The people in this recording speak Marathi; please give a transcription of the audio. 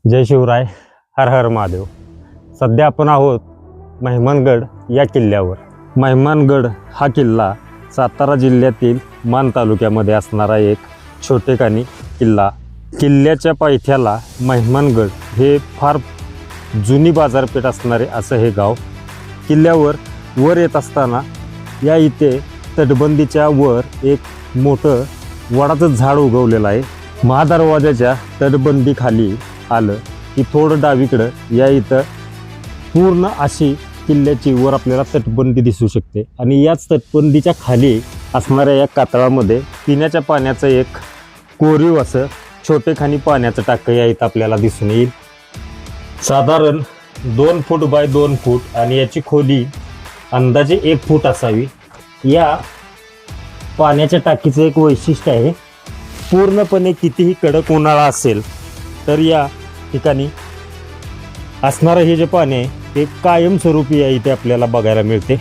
जय शिवराय, हर हर महादेव. सध्या आपण आहोत मेहमानगड या किल्ल्यावर. मेहमानगड हा किल्ला सातारा जिल्ह्यातील मान तालुक्यामध्ये असणारा एक छोटेखानी किल्ला. किल्ल्याच्या पायथ्याला मेहमानगड हे फार जुनी बाजारपेठ असणारे असं हे गाव. किल्ल्यावर वर येत असताना या इथे तटबंदीच्या वर एक मोठं वडाचं झाड उगवलेलं आहे. महादरवाजाच्या तटबंदीखाली आलं की थोडं डावीकडं या इथं पूर्ण अशी किल्ल्याची वर आपल्याला तटबंदी दिसू शकते आणि याच तटबंदीच्या खाली असणाऱ्या या कातळामध्ये पिण्याच्या पाण्याचं एक कोरीव असं छोटेखानी पाण्याचं टाकं या इथं आपल्याला दिसून येईल. साधारण 2 फूट बाय 2 फूट आणि याची खोली अंदाजे 1 फूट असावी. या पाण्याच्या टाकीचं एक वैशिष्ट्य आहे, पूर्णपणे कितीही कडक उन्हाळा असेल तर या ठिकाणी असणारं हे जे पाणी आहे ते कायमस्वरूपी या इथे आपल्याला बघायला मिळते.